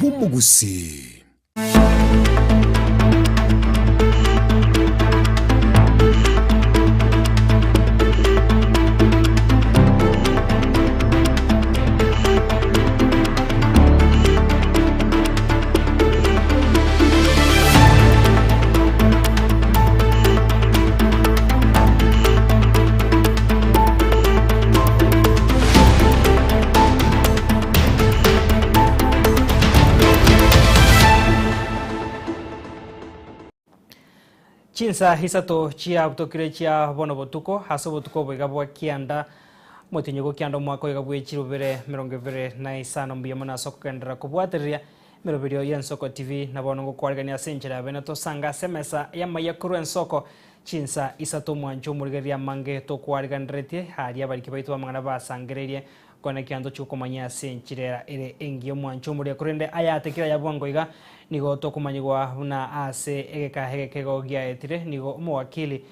bw'umugusi. Chinsa hisato chia butokire chia bono botuko haso botuko bwegabwa kianda motinyo kianda mwako egabwe chirubere 25 mbiyamo na soko kendra kubwateria merobirio yensoko TV na bono ngokwarigania senchera beneto sanga semesa yamayakuru ensoko chinsa isato mwancho murigeria mange to kwariganretie haria bariki baitu amangana basangererie kone kiando chukomanya senchira ere engio mwancho muri kurende ayatekira yabwangoiga nigo tokumanyigwa buna ase egekahegekego giaetire nigo umwakili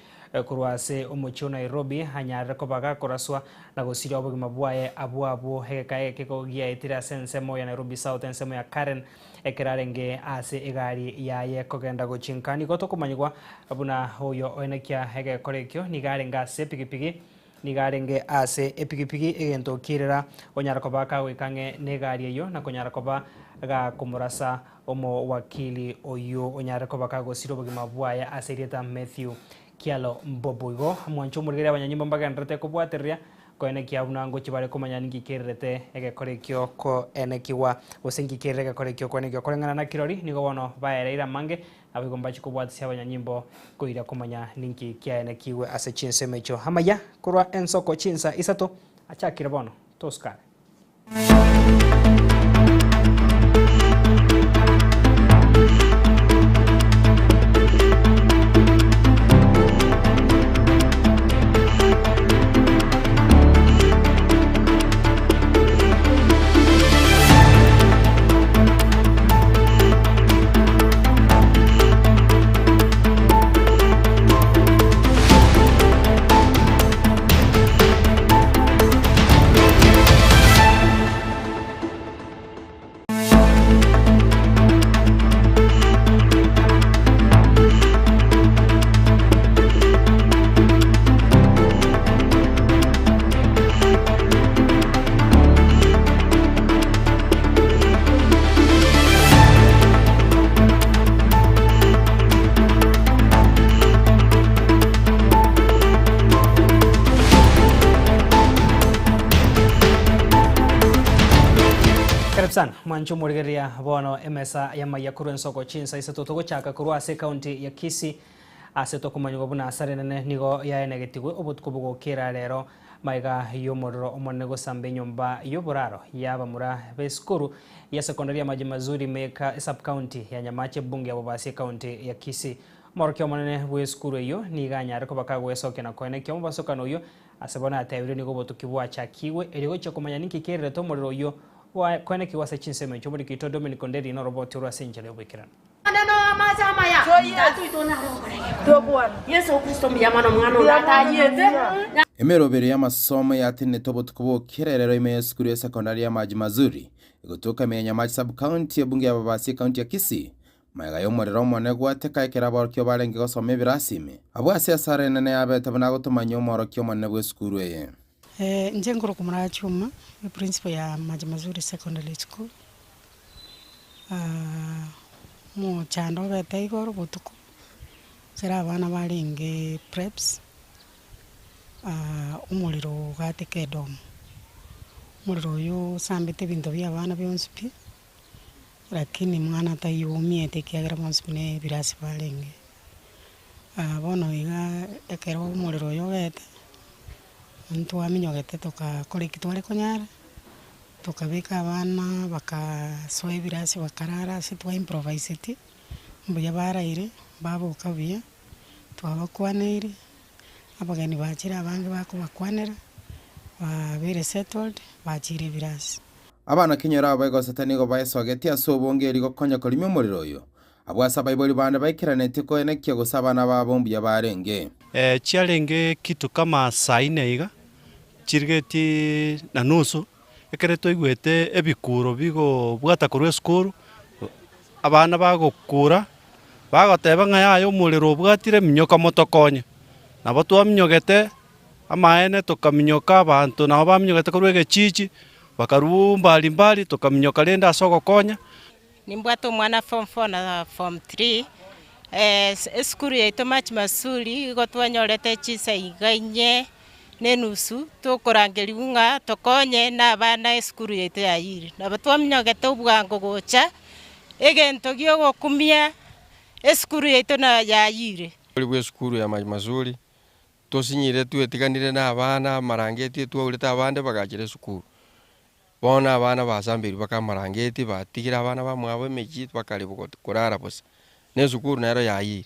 kurwase umucho Nairobi hanyara kobaga koraswa na gusira obugima bwaye abwabo hegekahegekego giaetire asensemo ya Nairobi South ensemo ya Karen ekerarenge ase egari yaye kogenda gochinkani go tokumanyigwa buna hoyo onekia hegekorekyo nigarenga ase pikipiki nigarenge ase epikipiki egento kirera onyara kobaka wekange negari eyo na konyara koba ga kumurasa omo wakili oyo onyara kobaka gosiro bugima bwaya aserieta Matthew Kialo Mboboigo mwancho murigere abanyanyimbo mbaga nrete kubwateria ko eneki abunango chibare komanya ningi kerete egekorekyo ko enekiwa osengi kerere egekorekyo ko eneki korengana na kirori nigo bono baereira mange abigomba chikubwatsia abanyanyimbo koira komanya ningi kya enekiwe ase chinse mecho hamaya kurwa ensoko chinsa isato achakire bono toskare. Sana mwancho murigeria bono emesa yamaya kuru ensoko chinsa isato togochaka kuru ase county ya Kisii ase tokumanywa buna asarenene nigo yaenegetigwe obutkubugo kera rero maiga yomororo omonne gosambe nyomba yoboraro yabamura beskuru ya secondary ya Maji Mazuri meka sub county ya Nyamache bunge ya Bobasi county ya Kisii morokyo monene bweskuru eyo niganya reko bakagwe soke na koene kyo basokano yo asebona atayire nigo botukibwa chakiwe erigo chokumanya niki kera to mororo yo wa kwene kiwasa chinseme chomuri kito Dominic Onderi no robot ro asenjele obikira no amazama ya atu itona robwan Yesu Kristo mbiyamano mwana ulatayete emerobere y'amasomo yatine tobotukubo kirerero ime skuru ya secondary ya Maji Mazuri igotoka me Nyamache sub county ya bunge ya Bobasi county ya Kisii maiga yomorero mone gwateka ikera barkyo barenge gosome birasime abo asesare nene abeta bana gotumanya omorokyo mone bwe skuru eye nje ngoro kumara chuma principal ya Maji Mazuri secondary school mo chando bete igoro botuko sera abana barenge preps umuriro gateke dom umuriro yo sambete bintu bya abana byonsipi lakini mwana tayumie tekiagira monsipine birasi barenge bono iga ekero umuriro yo gete ntu aminyogete toka kolekitwale konyara tukabika abana bakasoe birasi bakarara sitwa improvise iti mbuya baraire babo kabiya twabakwanire abagani bakira abange bako bakwanira babere settled bakire birasi abana kinyora abago satani go baesogeti asobongeri go konya kolimi umuriro yo abwasa baiboli bana baikiranete ko enekyo gusabana babombuya barenge chiarenge kitu kama saa 4 iga chirigeti na nusu ekereto igwete ebikuro bigo bwata kurwe skuru abana bagokura bagoteba ng'aya omorero obwatire minyoka motokonye nabo twaminyogete amaene tukaminyoka abantu nabo baminyogete korwa egechichi bakarua mbali tukaminyoka rende ase ogokonya. Nimbwate omwana form 4 na form 3 esukuru yaito Majimazuri igo twanyorete chisa iganye nenusu tukorangeriwa ng'a tokonye n'abana esukuru yaito yayire nabo twaminyogete obwango gocha egento giogokumia esukuru yaito na yayire bwa esukuru ya Majimazuri tosinyire twetiganire n'abana amarangeti twaurete abande bagachire esukuru bona abana basambiri bakamarangeti batigira abana bamwabo emechi bakareba kurara busa n'esukuru nero yayire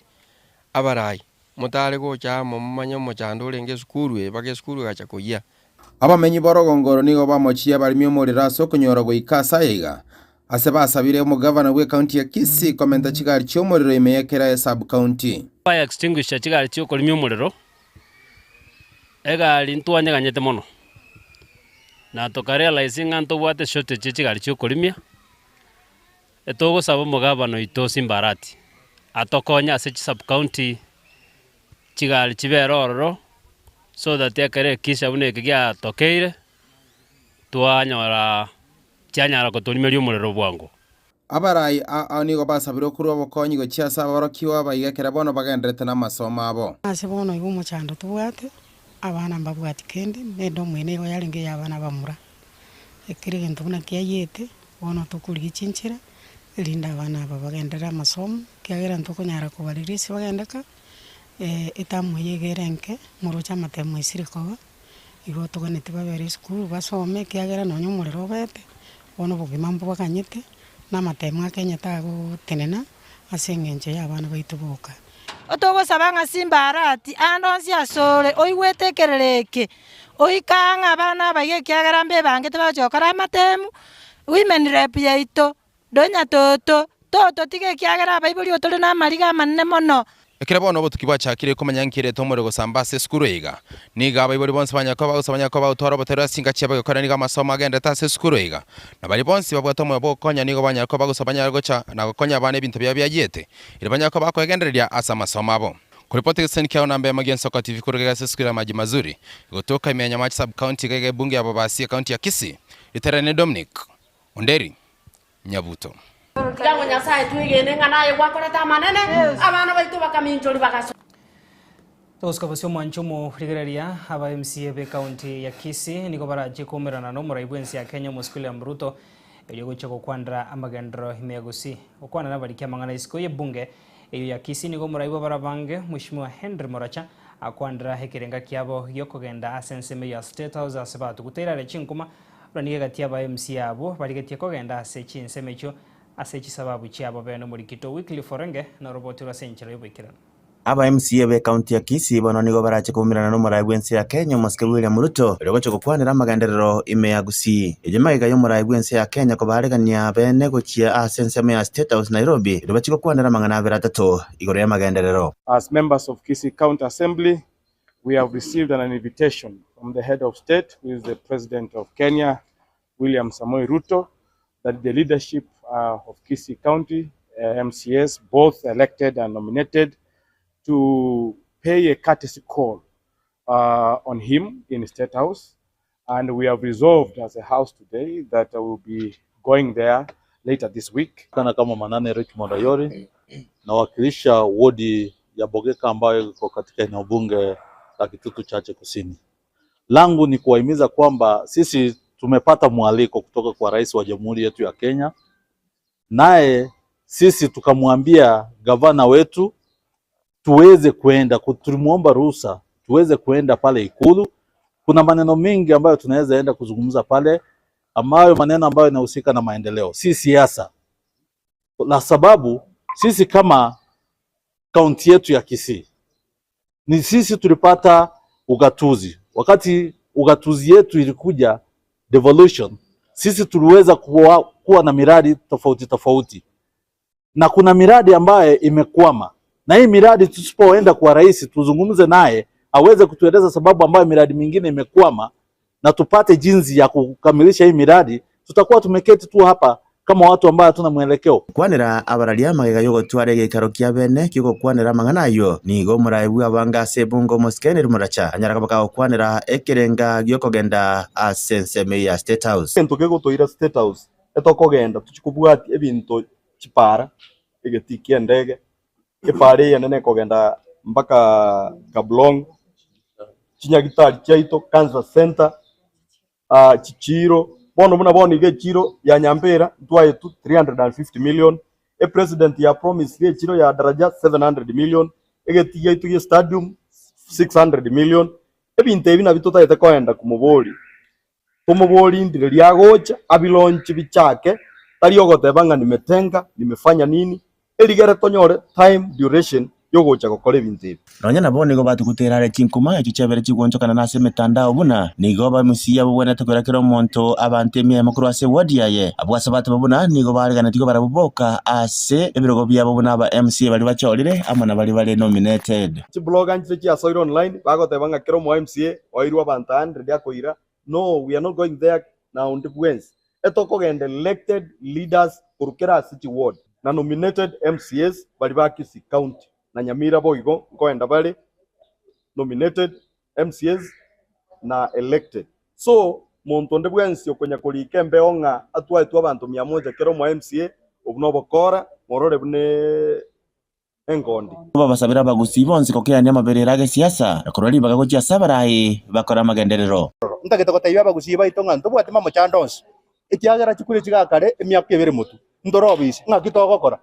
abarai mutare gocha mumanya mochando renge esukuru bage esukuru gacha koya abamenyi borogongoro nigo bamochia barimi omorero ase okonyora goikasa iga ase basabire omugavana bwe county ya Kisii komenta chigari chiomorero imeyekera ya sub county fire extinguisher chigari chiokorimi omorero egari ntwanyeganyete mono na tokarealize ng'a ntobwate shortage chigari chiokorimia etogosaba omugavana oito Simbarati atokonya ase sub county chigari chibere ororo so that ekere kisha bune giatokeire twanyora chanyara kotorimeria omorero bwango abarai nigo basabire okorwa obokonyi gochiasa aborokiwa baigekera bono bagenderete n'amasomo abo ase bono igo omochando tobwate abana mbabwati kendi nende omwene igo yarenge y'abana bamura ekere gento buna kiayete bono tokorigia chinchera erinde abana aba bagendera amasomo kiagera ntokonyara kobarerisia bagendeka etamu yegerenke morocha amatemo esirikoba igo toganete babere esukuru basome kiagera nonyo omorero obete bono obogima mbwakanyete n'amatemo akenyete agotenena ase eng'encho y'abana baito boka otogosaba ng'a Simbarati andonsi asore oigwetekerereke oikang'a abana abaige kiagera mbe bangete bagokora amatemu women rep yaito donya toto tige kiagera abaibori otore n'amariga amanene mono ekera bono obotuki bwachakire komanya nkirete omorero gosamba ase esukuru iga niga abaibori bonse banyakobagusabanya ko bagutwara obotero singa chia bagakora niga amasomo agendete ase esukuru iga na bari bonse babwata omoyo bokonya nigo banyako bagusabanya gocha na gokonya abana ebinto bya byagete ire banyako bakoegendereria ase amasomo abo kuripoti geseni kyao nambe Magian Soko TV kurega ase esukuru ya Majimazuri gotoka imenya match sub county gege bunge abo basi county ya Kisii iterane Dominic Onderi Nyabuto Kirango nyasaye twigene ng'a naye gwakoreta amanene abana baitu bakaminchori bagaso Toska basio mwanchomo rigereria aba MCA be county ya Kisii niko baraje komerana no muraibwensi ya Kenya muskule Mruto elio gochoko kwandra amagendro himegusi okwana nabarikia mangana isiko ye bunge eyo ya Kisii niko muraibo barabange Mheshimiwa Henry Moracha akwandra hekerenga kiabo yokogenda asenseme ya State House asebatu gutera rechinkuma ranige gatia aba MCA abo barigetia kogenda ase chinseme cho ase chisababu chiabo beno murikito weekly forenge na roboti wa senchero yobikira aba MCA be county ya Kisii bono nigo barache kumirana no muraibwensi ya Kenya muske William Ruto rogocho gukwanira amagenderero ime ya Gusii ejemaiga yo muraibwensi ya Kenya ko baregania bene gochia asenseme ya State House Nairobi robachi gukwanira mangana 3 igoro ya magenderero. As members of Kisii County Assembly, we have received an invitation from the head of state, who is the President of Kenya, William Samoei Ruto, that the leadership of Kisii County, MCAs, both elected and nominated, to pay a courtesy call on him in the State House. And we have resolved as a house today that I will be going there later this week. Kana kama Manane Richmond Ayori nawakilisha wodi ya Bogeka ambayo iko katika eneo bunge la Kitutu Chache Kusini. Langu ni kuwahimiza kwamba sisi tumepata mwaliko kutoka kwa rais wa Jamhuri yetu ya Kenya. Naye sisi tukamwambia gavana wetu tuweze kuenda, tulimuomba ruhusa tuweze kuenda pale Ikulu. Kuna maneno mengi ambayo tunaweza enda kuzungumza pale, ambayo maneno ambayo yanahusika na maendeleo, si siasa. La sababu sisi kama kaunti yetu ya Kisii, ni sisi tulipata ugatuzi. Wakati ugatuzi yetu ilikuja devolution, sisi tuliweza kuwa na miradi tofauti tofauti. Na kuna miradi ambayo imekwama. Na hii miradi tusipoenda kwa rais tuzungumze naye aweze kutueleza sababu ambayo miradi mingine imekwama na tupate jinsi ya kukamilisha hii miradi, tutakuwa tumeketi tu hapa kama watu ambao hatuna mwelekeo. Kwanira abararia magega yogotware gikaro kia bene kiko kwanira mang'anayo nigo muraibu abanga sebungo moskeneri muracha anyara baka kwanira ekirenga gyokogenda asenseme ya State House. Ento gotoira State House etokogenda tuchikubwati ebinto chipara egetikia ndege epare yanene kogenda mpaka Kablong chinyagitari chaito Cancer Center Chichiro bono muna boni gechiro ya Nyambera twaye 350 million e president ya promise gechiro ya daraja 700 million egetiga ituye stadium 600 million ebinte ebina bitotayete koenda kumuboli ndire lyagocha abilonchi bichake tari ogotebanga nimetenga nimefanya nini eligere tonyore time duration yogocha gokora ebintu ebi nonya nabo nigo batuguterare chinkuma echo chebere chigonchokana nase mitandao buna nigo bamusiya bubona tukorakira omonto abantu emyemo kurwase wadi yaye abwase batu babuna nigo barigana tigo barabuboka ase ebirogo byabo buna aba MC bali bachorire amana bali nominated chiblog anche chia soiro online bagotebanga kero mo MCA oirwa abantu 100 yakoira. No, we are not going there now. Ndibwenzi etokogenda elected leaders kurukera city ward na nominated MCAs bali bakisi county na Nyamira boigo ngoenda bali nominated MCAs na elected. So muntu ndibwenzi okonya kulikembe onga atwaitwa abantu 100 kero mo MCA obunobokora morore bune engondi babasabira bagusi bonse kokeanya maberera ge siasa akorali bagagocha sabarai bakora magenderero ntageta gotaiba bagusi baitonga ntobwate mamo chandons ekiagera chikure chigakare emyaka ebere mutu ndorobisi ngakitogokora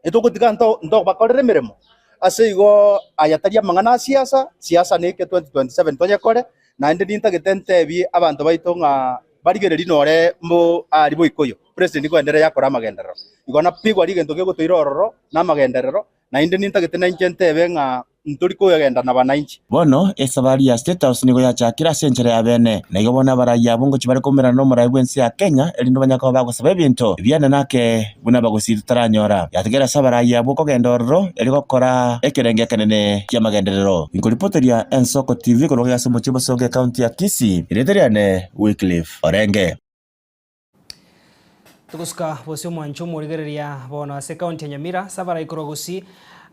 etogotiga ndo bakorere miremo ase igo ayataria mangana siasa neke 2027 tonyakore na inde nintagete bi abantu baitonga barigereri nore mbo ari boikoyo president ko endere yakora magenderero igona pigwa rigento ke gotoirororo na magenderero na inde nintagete na inchentebe nga ntoriko yagenda na bananchi bono esabari ya State House nigo yachakira centre ya bene na igobona baraya bungo chibare komera no muraibu ensi ya Kenya elindo banyako bagosaba ebinto byana nake buna bagosiri taranyora yategera sabaraya buko gendorro eligokora ekerenge kanene ya magenderero ingolipoteria Ensoko TV kono ya somo chibosoge county ya Kisii ireteriane Wycliffe Orenge tukusuka bosio mwancho murigereria bono ase county ya Nyamira sabara ikorogosi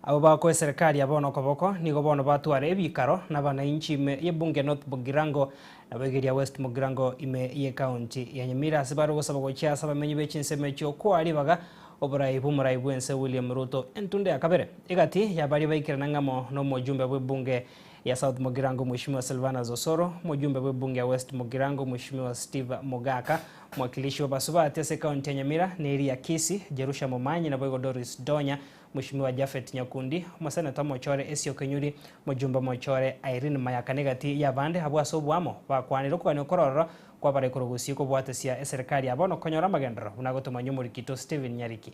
abo bakwe serikali abono koboko nigo bono batware ebikaro na bananchi ye bunge North Mugirango na begeria West Mugirango ime ye county ya Nyamira sibaro gosaba gocha saba menyi bechinseme cyo ko ari baga oburaibu muraibu ense William Ruto entunde akabere igati yabari baikirana ngamo no mujumbe bwe bunge ya South Mugirango Mheshimiwa Silvana Zosoro, mjumbe wa bunge ya West Mugirango Mheshimiwa Steve Mogaka, mwakilishi wa Basubati ya kaunti ya Nyamira Neri ya Kisii, Jerusha Momanyi na Boygo Doris Donya, Mheshimiwa Jafet Nyakundi, Mwaseneta Mochore Esio Kenyuri, mjumbe Mochore Irene Mayakanegati ya bande habwa sobuamo bakwanira kwa nyokororo kwa bare kurugusi ko bwatesia serikali abono konyora magendero unagotoma nyumuri kito Steven Nyariki.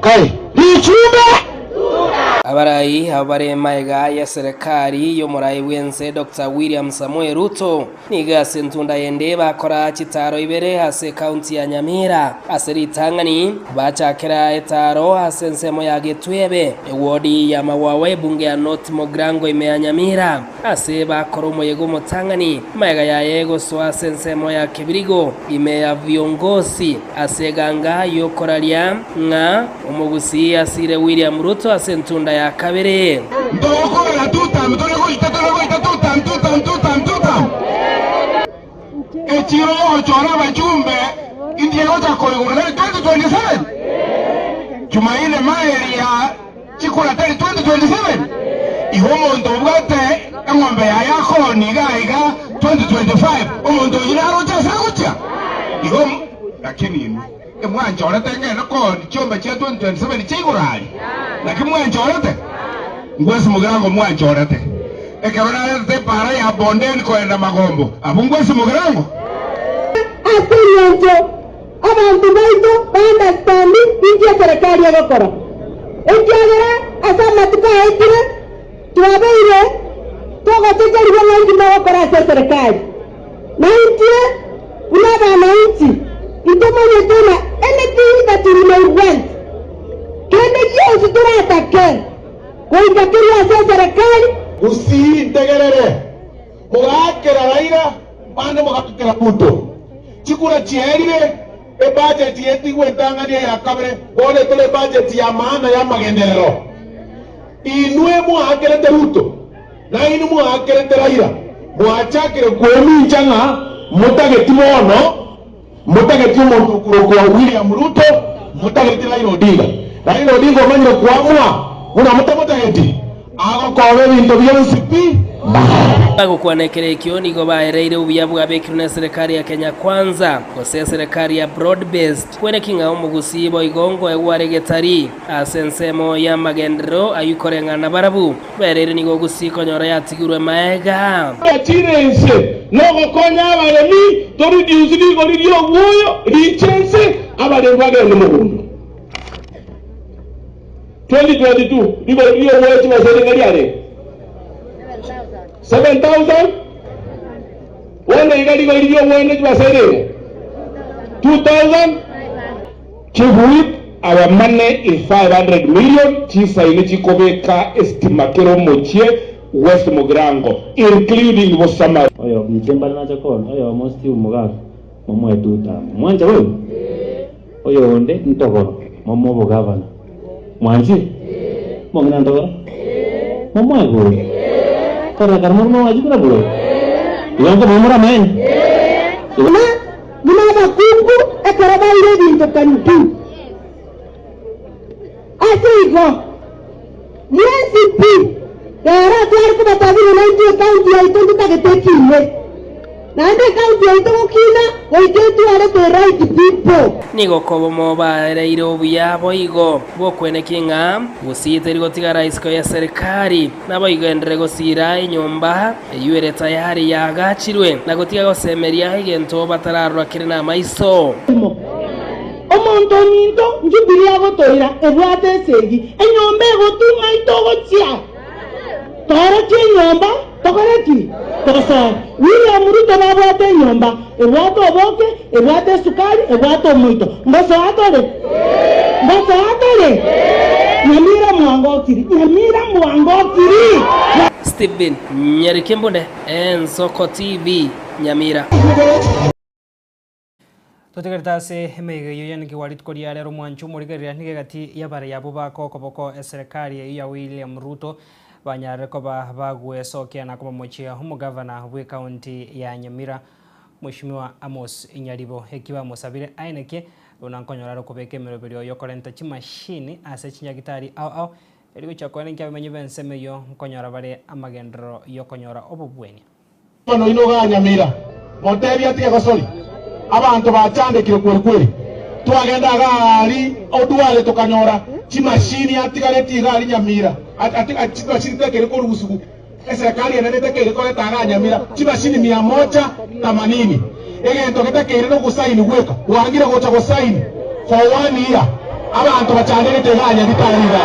Kai Nichumbe Abarai habare maiga ya serikali yo murai wense Dr. William Samoei Ruto niga sentunda yende bakora chitaro ibere hase county ya Nyamira aseritangani bachakera etaro hasensemo ya Getwebe ewodi ya mawawe bunge ya North Mugirango ime ya Nyamira ase bakora moyego motangani maiga ya yego so sensemo ya Kibirigo ime ya viongozi aseganga yo koralia nga umugusi asire William Ruto asentunda ya kabere ndokora tutam echiro ochora bajumbe indiego cha koigura 2027 Jumaine maeri ya chikura 2027 ihomo ndobwate engombe ya yakoni gaiga 2025 omondo iraro cha sagucha ihomo lakini emwanjora tengena ko chombe cha 2027 chigurali lakini mwanjorete Ngwesi Mugirango mwanjorete ekabana te para ya bondeni koenda magombo abungwesi Mugirango asirianjo abantu baito banda standi inje serikali yagokora ekyagera asama tukaitire twabeire togo tekeri wangi magokora serikali naintie unaba nainti itomoye tena anything that you may want kende kiasi tunataka kuingilia serikali usiintegerere mugakera Raila bande chikura chierire budget yetu wetangania ya kabere bone tole budget ya maana ya magenderero inwe muhakerete Ruto na inu muhakerete Raila muachakire kwemi changa mutageti mono mutageti omuntu kuroko William Ruto mutageti Raila Odinga omanyire kwamwa una mutageti agokobe bintu byonse pi bagukwanekere kioni go baereire ubuya bwa bekirwe na serikali ya Kenya Kwanza gose serikali ya broad based kwene kinga omugusibo igongo egwaregetari asensemo ya magendero ayukorengana barabu baereire nigo gusikonyora yatigirwe maega atirense nogo konya abalemi torudiuzi nigo liryo buyo lichense abale bagende mugundu 2022 nigo liryo buyo kibaserikali yale 7,000 wanda igali gali yo wende basere 2,000 chibuit our money is 500 million chisa ile chikobeka estimakero mochie West Mugrango including Bosama oyo mchemba na chakon oyo mosti umugaga momo eduta mwanja wewe oyo onde ntogoro momo bogavana mwanji mongina ntogoro momo ego para karmar mau aja kena boleh. Yang ke nomor main. Gimana kuku ekara ile di tekantu. Asigo. Yes pi. Era tuar ko batabi na itu account ya itu kita ketekile. Nande account ya itu kina oite tu are the right people. Nigo kobo moba ereire obuya boigo bokwene kinga gusiteri gotigara isko ya serikali nabo igendere gosira inyomba eyuere tayari yagachirwe na gotiga gosemeria igento batararwa kirina maiso omonto ninto njubiri agotoira ebwate segi enyomba egotunga itogotia toro kinyomba tokoreki tosa William Ruto babwate nyomba ebwate oboke ebwate sukari ebwate omuito mboso atore nyamira mwangokiri Stephen Nyarikembonde Ensoko TV Nyamira Totegertase emege yoyan ki warit koria rero mwanchu morigeria nigegati yabare yabo bako koboko serikali ya William Ruto banyare koba bagwesokia na kumochia umugavana we county ya Nyamira Mheshimiwa Amos Inyaribo ekiba musabire aineke unankonyora kubeke merobero yokorenta chimashini ase chinyagitari au eri guchakora nkyamenye benseme yo nkonyora bare amagendero yokonyora obubweni bano inoga Nyamira motebi ati gosori abantu bachandekire kweli twagenda gari odwale tukanyora chimashini atigareti gari Nyamira ati tekere ko rusugu serikali enene tekere ko tanga Nyamira chimashini 180 egento ketekere no gusaini gweka wangire gocha gusaini for 1 year abantu bachandekire gari bitariga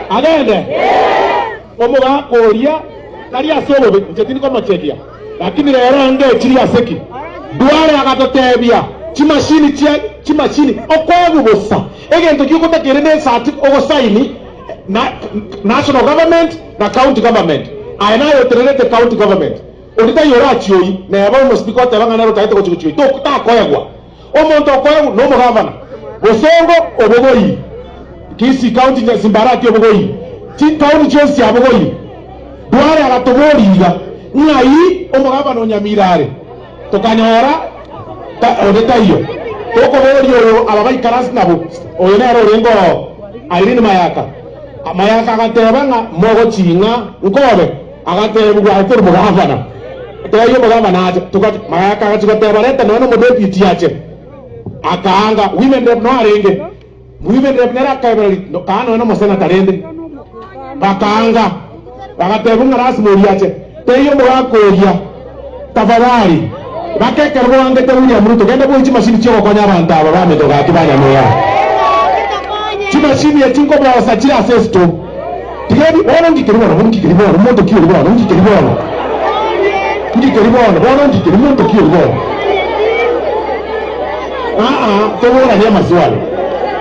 Agende omuga koria kali asobo njetini ko machedia lakini rero nge chiri aseki duare agatotebia chimashini okwagu bosa egento kikuta kirene sati ogosaini na national government na county government aina yoterete county government odita yora chioi na yabo mo speaker tabanga na rotaite ko chioi to takoyagwa omonto okoyagu no mo governor bosongo obogoyi kisi county ya Simbarati obogoyi county chose ya obogoyi duare agatoboriga ngai omugabano Nyamirare tukanyora odeta iyo tokoborio ababai karasi nabo oyonero rengo Irene Mayaka agatebanga mogo chinga nkobe agatebugwa atur mugabana teyo mugabana tukati Mayaka agatigotebareta nono modepiti yache akaanga women rep no arenge women rep nera kaibali no kano no mosena tarende bakanga bagatebunga rasmo yache teyo mugakoria tafadhali bakekerwa ngete William Ruto genda boichi mashini chyo konya abantu aba bamedo gatubanya moya chimashini ya chinko bwa sachira sesto tigeri bona ngikiribona umuntu kiyiribona ngikiribona bona ngikiribona Tubura ni maswali.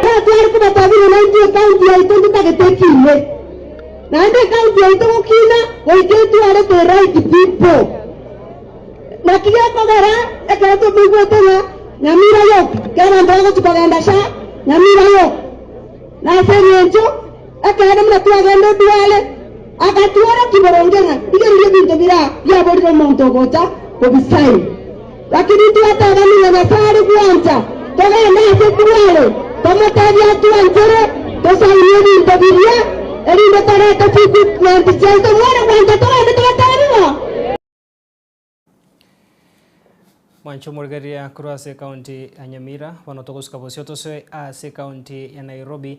Twari kubatabira na ndio kaunti ya Itondo tagetekine. Na ndio kaunti ya Itondo kina waiketu wale the right people. Na kia kogara ekarato migotena nyamira yo kana ndogo tukagenda sha nyamira yo na senyenjo akana mna twagenda duale akatuara kiborongera igere bintu bira ya boriro monto gota obisai lakini tuatagamira na sare kuanza toga na se duale kama tabia tuanzere tosaidie bintu biria eri tarata siku na tichaito mwana kwanta toga tutatariwa Mwancho Murgaria kurase county ya Nyamira wanotokosuka bosiotose ase county ya Nairobi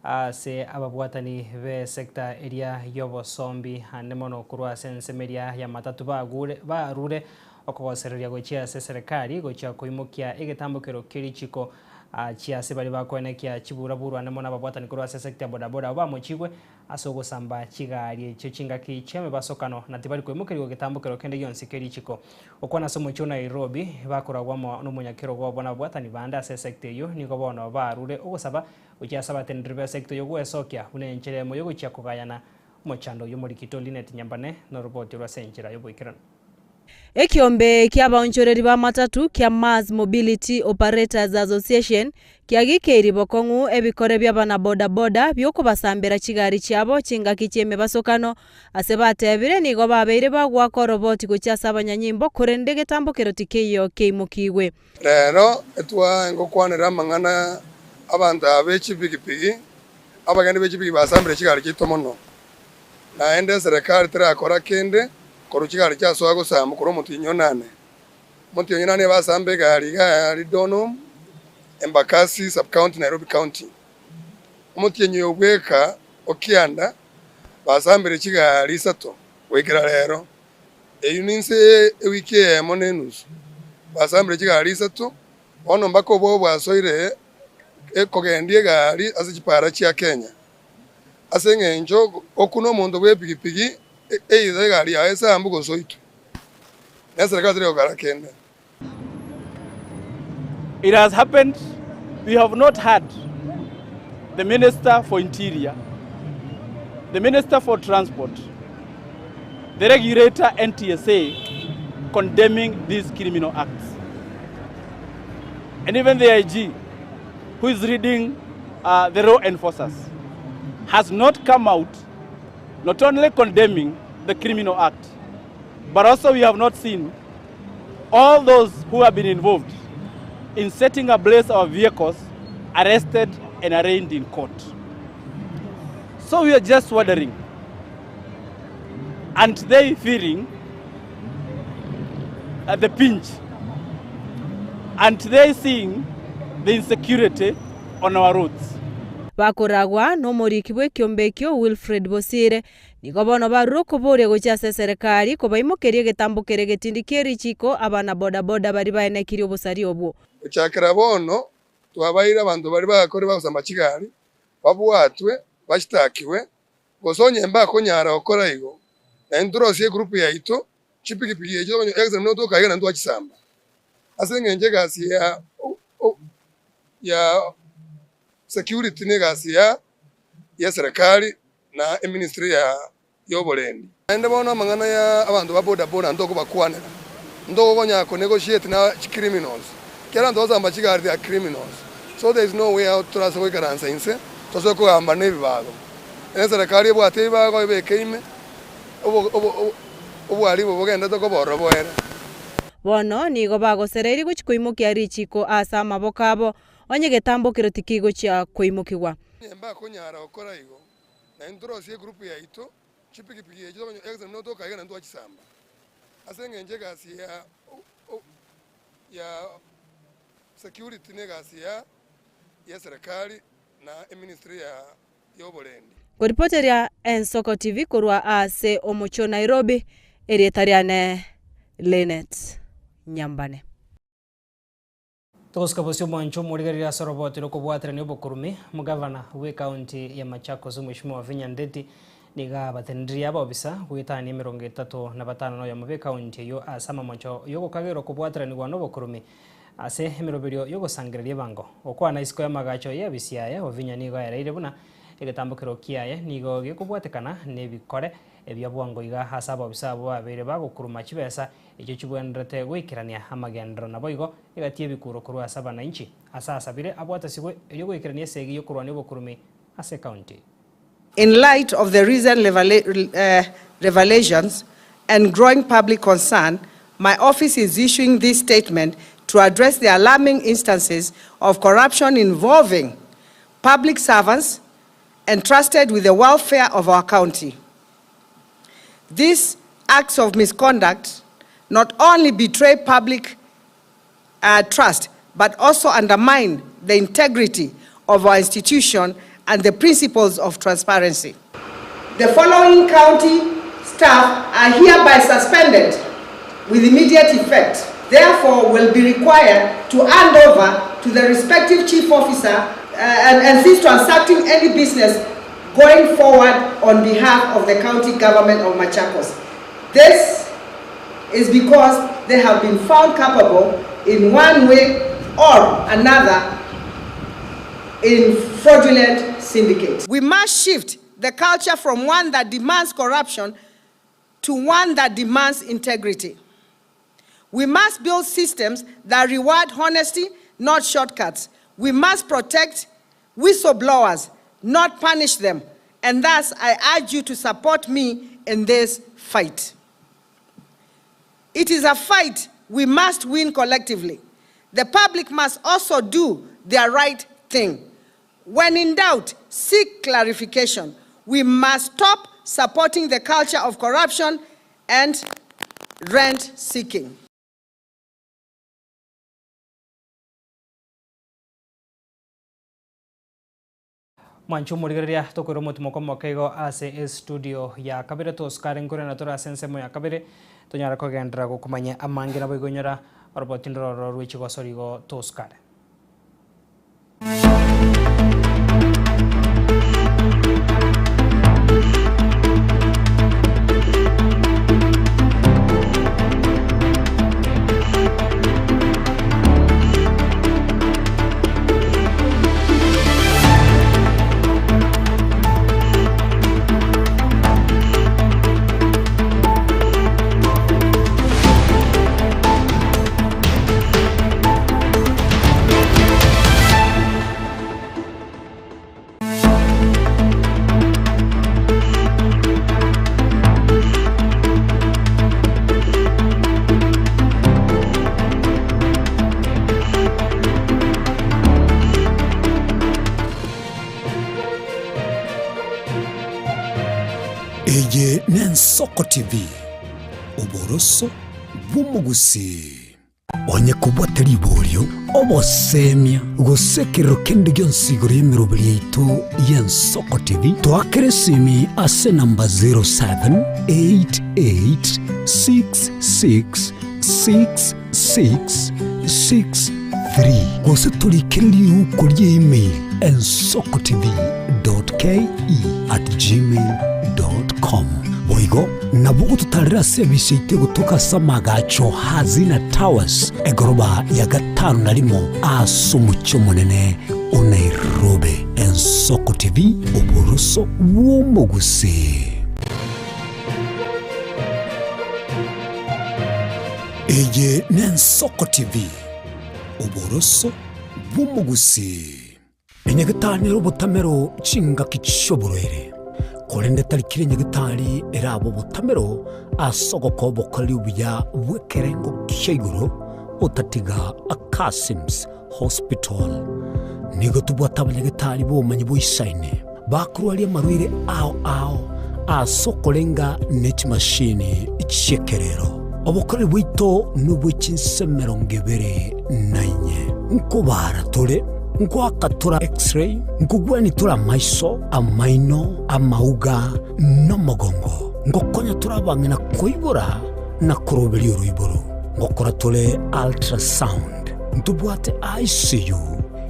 ase ababwatani be sector area yobo sombi hanemono kurase nsemeria ya matatu barure okogosereria gochia se serikali gochia koimokia egetambukero kirichiko chiase bali bakonekia chiburaburu anemona babwatani kurase sector bodaboda bamochigwe asogo samba chigari cyo chingaki cheme basokano na tibali koimukero getambukero kende yonsi kirichiko okwana somo cyo Nairobi bakoragwamo n'umunyakiro gwa bona babwatani banda se sector yo niko bono barure ogosaba ukiasaba tendribe sector yo gwesokia unenchire mo yo gochia kugayana mochando yo muri kitoli net nyambane no report rwa senchira yo boikirana Ekiombe kia baonchoreri ba matatu kia Mass Mobility Operators Association kia gikeri bokongu ebikore bya bana boda boda byoko basambera chigari cyabo chingaki cyeme basokano asebatebire nigo babeire bagwa ko roboti gucyasa abanyanyimbo kurende getambokero tikeyo keimukigwe rero etwa ngokwanira mangana abantu abechi bigipigi abagande bechi bigi basambera chigari kitomono na ende serikali tira akora kende koruchigari cha swago samu kuro mutinyo nane basambe gari dono Embakasi sub county Nairobi county mutinyo yobweka okianda basambere chigari sato wekera rero eyuninse ewike monenus basambere chigari sato ono mbako bo bwasoire ekogendie gari azikipara chia Kenya asengenjo okuno mundu bwepigipigi either gari ya esa mbugo soitu nesa kazi leo karakenda. It has happened. We have not had the Minister for Interior, the Minister for Transport, the regulator NTSA condemning these criminal acts. And even the IG, who is leading the law enforcers, has not come out not only condemning the criminal act, but also we have not seen all those who have been involved in setting ablaze our vehicles arrested and arraigned in court. So we are just wondering, aren't they feeling the pinch? Aren't they seeing the insecurity on our roads? Bakoragwa no morikibwe kiombekyo Wilfred Bosire niko bono baruko bore gochase serikali ko baimokerie getambukere getindikeri chiko abana boda boda bari baenekiri obusari obwo uchakira bono twabaira abantu bari bakore bagusamba chigari babwatwe bashitakiwe gosonye mbako nyara okora igo na ndrosie group ya ito chipikipiki ejo exam no to kayena ndo achisamba asengenje gasi ya security negasi ya serikali na ministry ya yobolendi ende bona mangana ya abantu baboda boda ndoko bakwanira ndoko bonyako negotiate na criminals kera ndo zamba chigari ya criminals so there is no way out to raso karansa inse to ko amba nebibago ene serikali bwate bibago ibekeime obo ali bogenda to ko boroboera bono nigo bagosereri guchikoimukia richiko asa mabokabo onye getambukiro tikigo cha koimukirwa mba kunyara okora igo na ndrosie group ya ito chipikipiki ejo exam no to kayena ndo achisamba asengenje gasi ya security negasi ya serikali na ministry ya yobolendi Kuripoteria Ensoko TV kurwa ase omucho Nairobi erietariane Lenet Nyambane Toska bosio mwancho murigarira soroboti roko bwatira ni obokurumi mugavana we county ya Machakos Mheshimiwa Vinya Ndeti niga batendria babisa gwitani 35 no ya mube county yo asama mwancho yo kagero ko bwatira ni gwa no bokurumi ase emiroberio yogosangereria bango okwana isiko ya magacho ya bisiaye ovinya nigo yareire buna egetambukiro kiaye nigo gekubwatekana nebikore ebya bwango iga hasaba bisabo abere bagokuruma chibesa ejo chibwenderete gwikirania amagendero nabo igo egatie bikuro kurwa asaba na inchi asabire abwatasigwe eyo gwikirania segi yokurwa nebo kurumi ase county. In light of the recent revelations and growing public concern, my office is issuing this statement to address the alarming instances of corruption involving public servants entrusted with the welfare of our county. These acts of misconduct not only betray public trust, but also undermine the integrity of our institution and the principles of transparency. The following county staff are hereby suspended with immediate effect. Therefore, will be required to hand over to the respective chief officer and cease transacting any business going forward on behalf of the county government of Machakos. This is because they have been found capable in one way or another in fraudulent syndicates. We must shift the culture from one that demands corruption to one that demands integrity. We must build systems that reward honesty, not shortcuts. We must protect whistleblowers, not punish them. And thus, I urge you to support me in this fight. It is a fight we must win collectively. The public must also do their right thing. When in doubt, seek clarification. We must stop supporting the culture of corruption and rent seeking. Manchu murigeria tokoro mutumoko mokego ase studio ya kabere toskare nkore na tora sensemo ya kabere tonyara kogendra gukumanya amangira boigonyora orobotindoro rwichigo sorigo toskare. Eye Nensoko TV Oboroso Bumugusi Onye kubwatari iboryo obosemia gusekero kende gyonsigoro yemirobiri yitu Yensoko TV twakere simi ase namba 0788666663 gose tulikiriri ukuri email ensokotv.ke@gmail.com Boigo nabugo tutarira service ite gutoka Samagacho Hazina Towers egoroba ya gatanu narimo asumucyo munene Nairobi. Ensoko TV oboroso w'umuguse. Eye Nensoko TV oboroso w'umuguse. Enyegetani robotamero chinga kichoboroere korende tarikire nyegetani erabo botamero asogoko bokali ubuya bwekerengo kisheguro otatiga Akasims Hospital nigo tubwataba nyegetani bomanyi boisaine bakurwali amarwire ao asokolenga net machine ichekerero obokali bwito nubwichinsemero ngebere nanye nkobara tole Nkwakatura x-ray, nkugwani tura maiso, amaino, amauga, nomogongo. Ngokonya tura bangina koibora na kurobeli uruiboro. Ngokora tule ultrasound. Ntubuate ICU,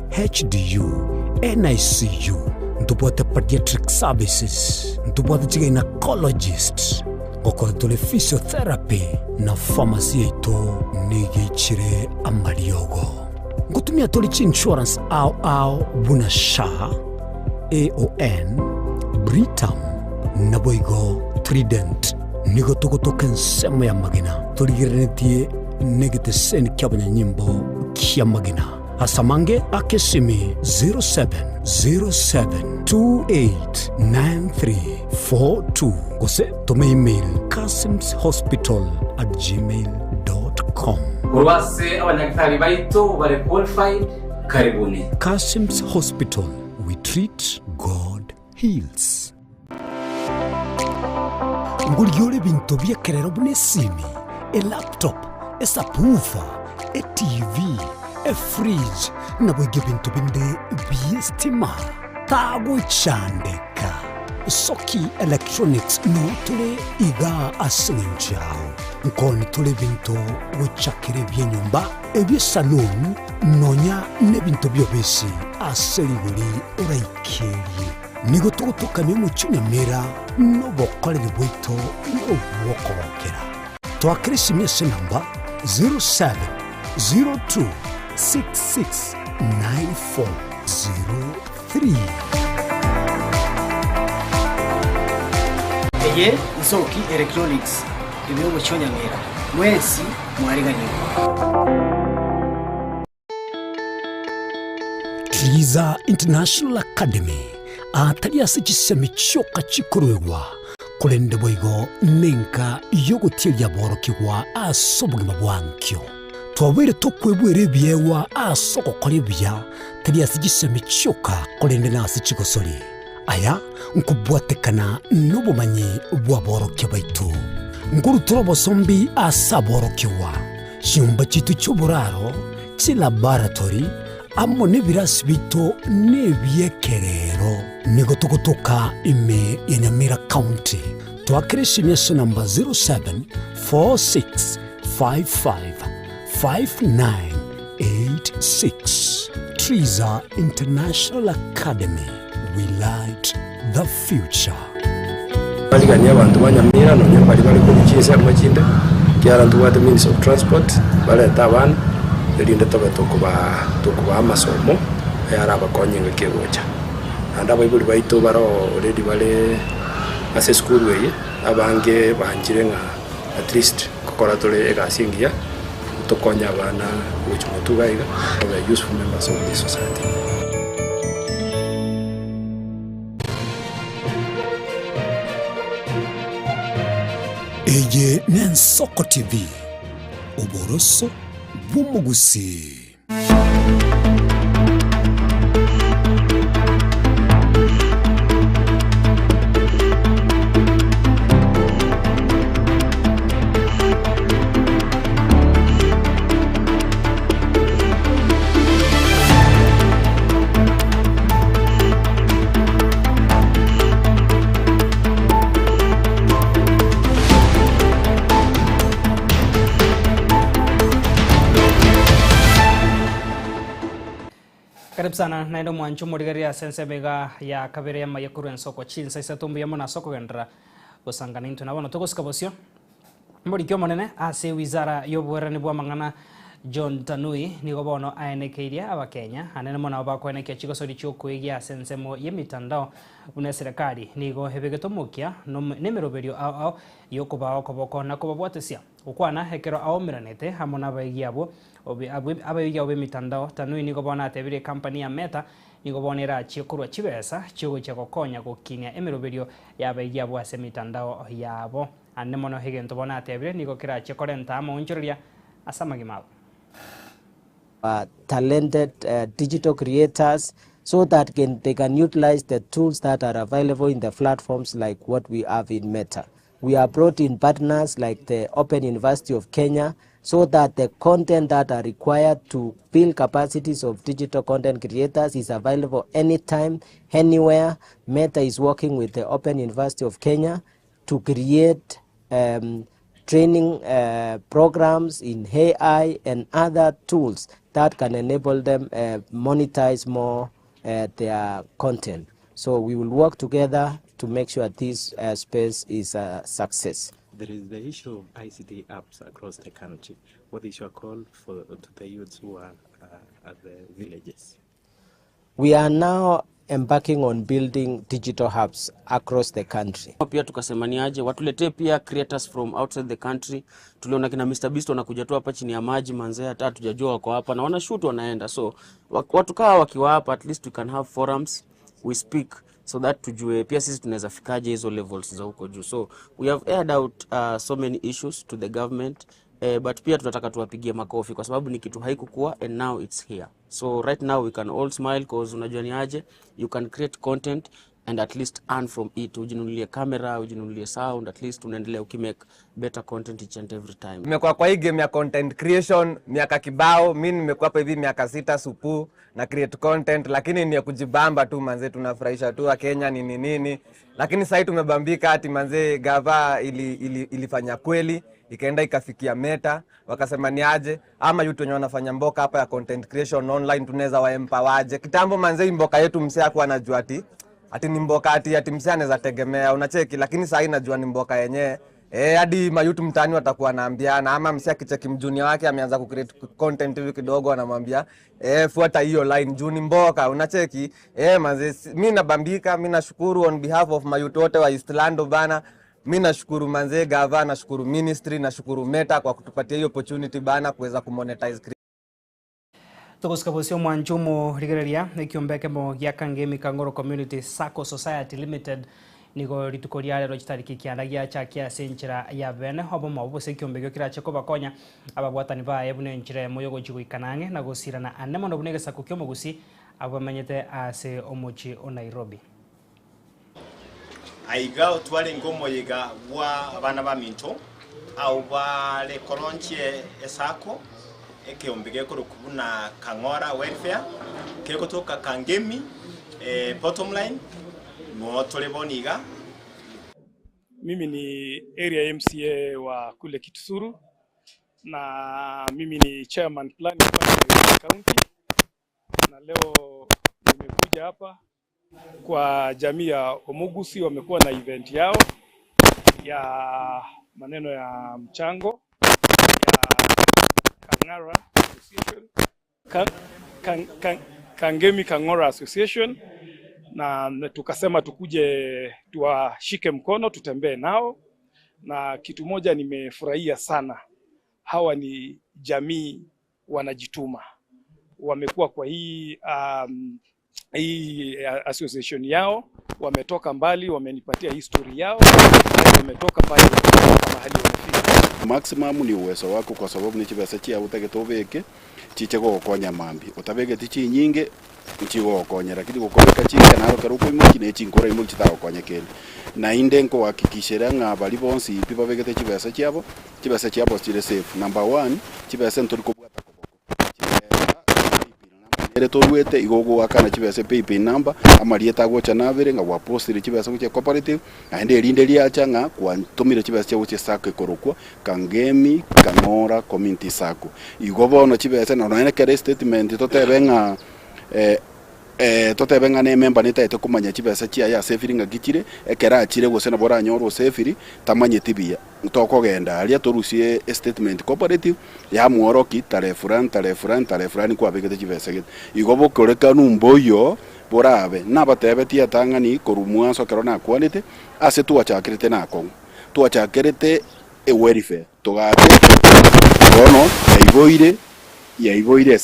HDU, NICU. Ntubuate pediatric services. Ntubuate gynecologists. gukora tuli physiotherapy na pharmacy yetu nigicire amariogo gutumia tuli insurance au buna sha AON Britam na boigo Trident nigo tugutuka nsemo ya magina tuligirenetie negete sen kyabanya nyimbo kya magina asamange akesimi 0707289342 kose tome email kasimshospital@gmail.com urwase abanyagitari baito bare qualified karibuni. Kasim's Hospital, we treat, God heals. Nguliole bintu byekerero bune simi, a laptop, a subwoofer, a TV, a fridge, na bwege bintu binde byestima. Tago chandeka. Soki Electronics no tule iga asinjao. Nkoni tule bintu wichakire byenyumba, ebye salon, nonya ne bintu byobesi aseriguri uraikeri. Nigo tugutukanye mu Kinyamira no bokole bwito no bwokobokera. Twakirisi mese namba 0702669403. Eye Nsoki Electronics ibyo mu Kinyamira mwesi mwariganyirwa. Triza International Academy atari asichisemi choka chikurwewa kulende boigo nenka yogotirya borokigwa asobugima bwankyo twabere tokwebwere byewa asoko kolebya tari asichisemi choka kulende nasi chigosori aya nkubwatekana nobumanyi bwa borokye baitu nguru turobosombi asaborokiwa shimba chitu cy'uburaro ci laboratory amo n'ibirasi bito n'ebyekerero nigo tugutuka ime ya Nyamira County twakirishi myeso namba 0746555986 Triza International Academy, we light the future. Baliganya abantu banyamira none bari ko bikise amajinde kyarantu wa the means of transport baleta abana erinde tokuba amasomo yara abakonyenga kegocha anda bayibuli baito baro already bale ase school way abange banjire nga at least kokora tole egasingia tokonya abana which mutugaiga are useful members of this society. Eye Nensoko TV, Oboroso Bumugusi. Karibu sana naendo mwanchu murigaria sense mega ya kabere ya mayekuru ensoko chinsa isatumbu ya mona soko gendra gusangana into nabona togosikabosio mbori kyo monene ase wizara yobwerani bwa mangana John Tanui nigo bono aenekeiria aba Kenya anene mona bakwenekya chigosori chokwegia sensemo yemitandao une serikali nigo hebegetomukia no nemeroberio ao yokuba okoboko na kubabwatesia ukwana hekero ao miranete hamona bayiabo abayigia obe mitandao Tanui nigo bona atebire company ya Meta nigo bonera chikurwa chibesa chigo chakokonya gokinya emeroberio yabayigia bwa se mitandao yabo anene mono hegento bona atebire nigo kira chikorenta amonchoria asamagimao talented digital creators so that they can utilize the tools that are available in the platforms like what we have in Meta. We have brought in partners like the Open University of Kenya so that the content that are required to build capacities of digital content creators is available anytime, anywhere. Meta is working with the Open University of Kenya to create training programs in AI and other tools that can enable them monetize more their content. So we will work together to make sure this space is a success. there is the issue of ICT apps across the country. What is your call to the youths who are at the villages? We are now embarking on building digital hubs across the country. Pia tukasema ni aje watuletee pia creators from outside the country. Tuliona kina Mr Beast wanakuja tu hapa chini ya maji manzee, hata hatujajua wako hapa na wana shoot wanaenda. So watu kaa wakiwa hapa, at least we can have forums, we speak so that tujue pia sisi tunaweza fikaje hizo levels za huko juu. So we have aired out so many issues to the government. But pia tunataka tuwapigie makofi kwa sababu ni kitu haikukua and now it's here. So right now we can all smile because unajua ni aje, you can create content and at least earn from it. Ujinunulie camera, ujinunulie sound, at least unaendelea ukimake better content each and every time. Nimekuwa kwa hii game ya content creation miaka kibao. Mimi nimekuwa hapa hivi miaka 6 supu na create content, lakini ni ya kujibamba tu manze, tunafurahisha tu wa Kenya nini. Lakini sasa tumebambika ati manze gava ilifanya kweli, ikaenda ikafikia Meta, wakasema ni aje ama youth wenye wanafanya mboka hapa ya content creation online tunaweza waempower. Kitambo manze mboka yetu msee hakuwa anajua ati ni mboka ati msee anaweza tegemea, unacheki, lakini sasa najua ni mboka yenyewe. Hadi mayutu mtani watakuwa naambiana, ama msee akicheki mjuni wake ameanza kucreate content hivi kidogo anamwambia fuata hiyo line juni mboka, unacheki. Manze mimi nabambika, mimi nashukuru on behalf of mayutu wote wa Eastland bana. Mimi nashukuru manze gava, nashukuru ministry, nashukuru Meta kwa kutupatia hiyo opportunity bana kuweza kumonetize. Tukusikabusio mwanjumu rigereria ikiombeke mo gya Kangemi Kangoro Community Sacco Society Limited nigo ritukoria rero kitariki kiandagia cha kia senchira ya bene hobo mabuse kiombege kirache ko bakonya abagwatani ba ebune nchire moyo gochigo ikanange na gosirana anemo no bunege sako kyomo gusi abamenyete ase omochi o Nairobi. Aiga otwale ngomo yiga wa bana ba minto au bale kolonche esako ekiombege ko kubuna Kangora welfare keko toka Kangemi bottom line mo toleboniga. Mimi ni area MCA wa kule Kitusuru na mimi ni chairman plan ya county, na leo nimekuja hapa kwa jamii ya Omugusi. Wamekuwa na event yao ya maneno ya mchango ya Kangara Association, Kangemi Kangora Association, na tukasema tukuje tuwashike mkono tutembee nao. Na kitu moja nimefurahia sana, hawa ni jamii wanajituma, wamekuwa kwa hii association yao, wametoka mbali, wamenipatia history yao, wametoka pale mahali wamefika. Maximum ni uwezo wako, kwa sababu ni chibasa chia utagetobeke chiche gokonya mambi utabege tichi nyinge uchigo gokonya, lakini gokobeka chinga naro karuko imuki ne chinkora imuki tagokonya kele na indenko hakikishira ngabali bonsi pipa begete chibasa chiabo chire safe. Number 1 chibasa nturiko bwata ere toruete igogo akana chibasa PayPal number amarieta gocha nabere nga wa post chibasa kuche cooperative aende rinde liacha nga kwantumire chibasa chawo sako ikorokwa Kangemi Kangora Community Sacco igobo no chibasa no na kere statement totebenga totebenga ne member nitaete kumanya chibasa chia ya sefiri nga gitire ekera achire gosena bora nyoro sefiri tamanye tibia utokogenda alia torusie statement cooperative ya muoroki tare fulani kwa begete chibasa git igobo koreka numboyo borabe nabatebe tia tangani korumwa so kerona quality ase tuachakirite nako tuachakirite welfare togate bono yaiboire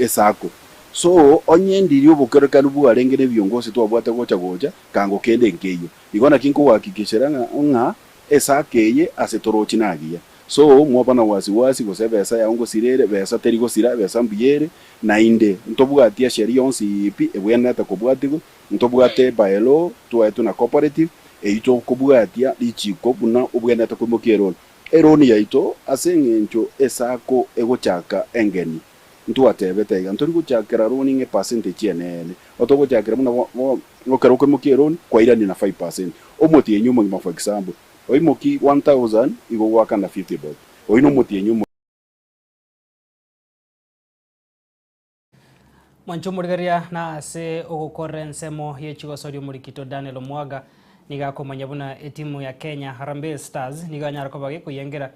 esako. So onyendi ryo bokereka nubu arengene byongozi twabwate gocha kango kende nkeyo igona kinko wakikishira nga esakeye asetorochi nagia. So mwabana wasiwasi gosebesa yango sirere besa terigo sira besa mbiyere na inde ntobwatia sheria onsi ipi ebwena ta kobwatigo ntobwate baelo twaetu na cooperative eito kobwatia lichiko buna obwena ta komokero eroni yaito asengencho esako egochaka engeni ntwatebete ga ntori guchakira running percentage yenene otogochakira muna ngokero komokero kwa ira ni na 5% omoti enyumo for example oimoki 1000 igo waka na 50 bob oino moti enyumo. Mwancho murigaria na ase ogokorre nsemo yechigo sorio murikito Daniel Omwaga niga komanya buna timu ya Kenya Harambee Stars niga nyara kobage kuyengera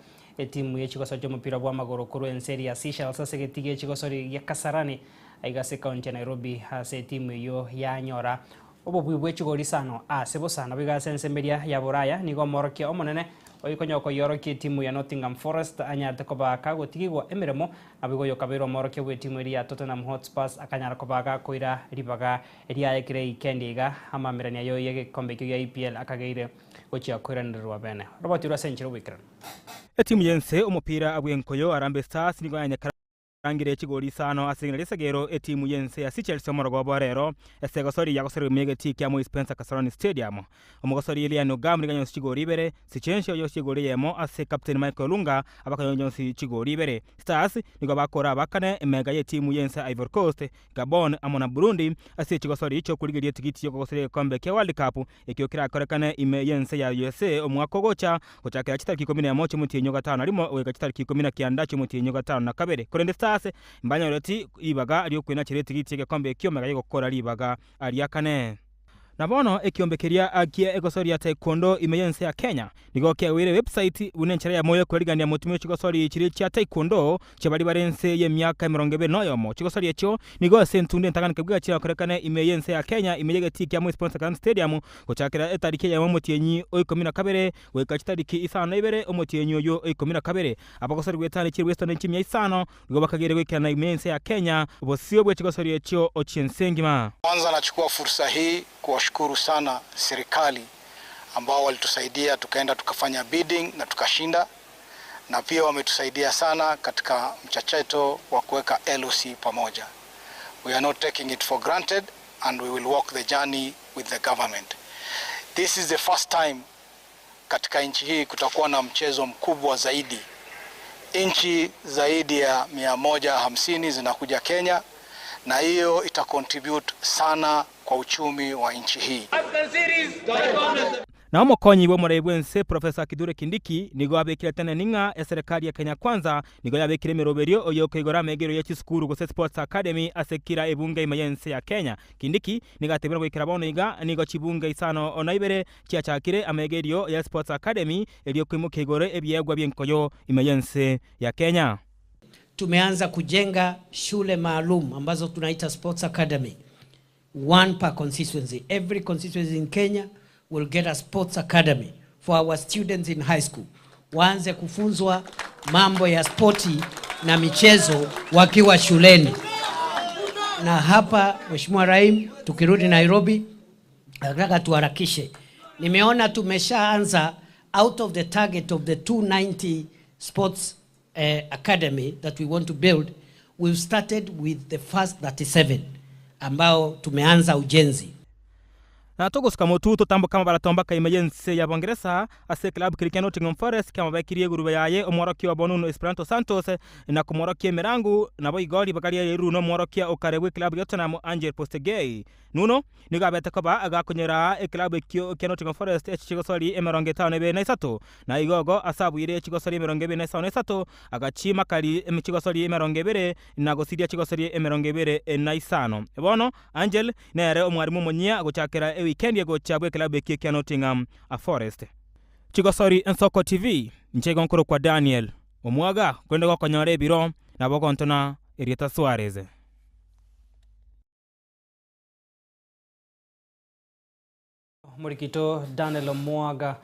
timu ye chigosori cy'umupira w'amaguru kuri enseri ya Seychelles asegetige chigosori ya Kasarani aigase county ya Nairobi hase timu yo yanyora obo bwibwe chigori sano asebo sana bigase ensemberia ya Buraya nigo morokia omonene oyikonyoko yoroki timu ya Nottingham Forest anyate kobaka gotigwa emiremo abigo yokabiro morokia bwe timu ya Tottenham Hotspurs akanyara kobaka koira ribaga eria ekire ikendiga amamirania yo yege kombe ya EPL akageire gochia koiranirwa bene Robert Urasenchiro wikran etimu yense umupira abwenkoyo Harambee Stars nigo yanyakara rangire chigori sano asingira segero etimu yense ya Seychelles omorogo rero esegosori yakosero megeti kya mo Spencer Kasarani Stadium omogosori ile no gamri ganyo chigori bere Sichenshio yo chigori yemo ase captain Michael Lunga abakanyonyo chigori bere Stars nigo bakora bakane mega ye timu yense Ivory Coast Gabon amona Burundi ase chigosori icho kurigirie tigiti yo kogosere kombe kya World Cup ekyokira korekane ime yense ya USA omwako gocha gochakira chitariki 11 mutinyo gatano arimo wega chitariki 19 mutinyo gatano na kabere Korende Stars mbanya roti ibaga ari okwina kireti gitege kombe kyomega yigokora libaga ari akane nabono ekyombekeria akie egosori ya taekwondo imeyense ya Kenya nigo kyawire website unenchera ya moyo kurigania mutumyo chigosori kiri cha taekwondo chabali barense ye myaka 20 noyomo chigosori echo nigo sentunde ntagana kebwa kira korekane imeyense ya Kenya imeyege tiki ya mo Sponsor Kan Stadium gochakira etariki ya motienyi oikomina kabere weka chitariki isano ibere omotienyi oyo oikomina kabere abagosori gwetane kiri Western nchimya isano nigo bakagere wekana imeyense ya Kenya bosio bwe chigosori echo ochiensengima. Kwanza nachukua fursa hii kuwashukuru sana serikali ambao walitusaidia tukaenda tukafanya bidding na tukashinda, na pia wametusaidia sana katika mchacheto wa kuweka LOC pamoja. We are not taking it for granted and we will walk the journey with the government. This is the first time katika nchi hii kutakuwa na mchezo mkubwa zaidi. Nchi zaidi ya 150 zinakuja Kenya na hiyo itacontribute sana kwa uchumi wa nchi hii. Na omukonyi bo murebwense Professor Kidure Kindiki nigo abekira tene ninga ya serikali ya Kenya Kwanza nigo yabekire meroberio oyo kwigora megero ya chiskuru go Sports Academy asekira ebunga imayense ya Kenya. Kindiki nigo atebera gwikira bono iga nigo chibunga isano onaibere chiachakire amegerio ya Sports Academy elio kwimukigore ebyegwa byenkoyo imayense ya Kenya. Tumeanza kujenga shule maalum ambazo tunaita Sports Academy, one per constituency. Every constituency in Kenya will get a Sports Academy for our students in high school. Waanze kufunzwa mambo ya sporti na michezo wakiwa shuleni. Na hapa Mheshimiwa Raim, tukirudi Nairobi, nataka tuharakishe. Nimeona tumeshaanza out of the target of the 290 sports academy that we want to build. We've started with the first 37 ambao tumeanza ujenzi. Na togosuka motuto tambo kama baratomba ka emergency ya Bongereza ase club kirikya Nottingham Forest kama bakirie gurube yaye omoroki wa Bonuno Esperanto Santos na kumoroki Merangu na boigoli bakaria yeru no moroki okarewe club Tottenham Angel Postegei nuno niga beta koba agakonyera e club kya Nottingham Forest echigosori emerongetano be naisato na igogo asabuire echigosori emerongebe naisato agachima kali echigosori emerongebere na gosiria echigosori emerongebere naisano bono Angel nere omwarimu monyia agochakera weekend ya gocha club kya Nottingham Forest. Chigosori Ensoko TV nchego nkoro kwa Daniel omwaga kwende kwa konyore biro na bogontona Erieta Suarez. Murikito Daniel omwaga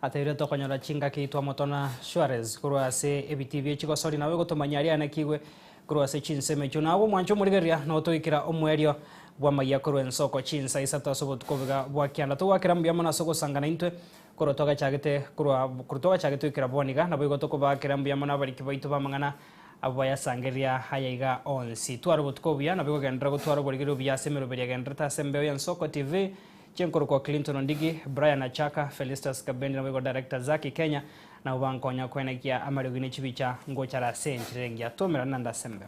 ataireto konyora chinga kitwa motona Suarez kurwa se EBTV chigosori nawe gotomanyari anakigwe kurwa se chinseme chuna abo mwancho murigeria no toikira omwerio bwa maya kurwa Ensoko chinsa isato sobotukoviga bwa kianda to wakira mbya mona soko sangana intwe kurotoga chagete kurwa kurotoga chagete ikira boniga na bwo tokoba kira mbya mona bari kibaito bamangana abaya sangeria hayaiga onsi twaro botukobya na bwo gendra gutwaro borigiro bya semero beria gendra ta sembe ya Ensoko TV chenkoro kwa Clinton Ndigi Brian Achaka Felistas Kabendi na bwo director Zaki Kenya na ubankonya kwenekia amarigine chibicha ngochara senchirengia tomera nanda sembe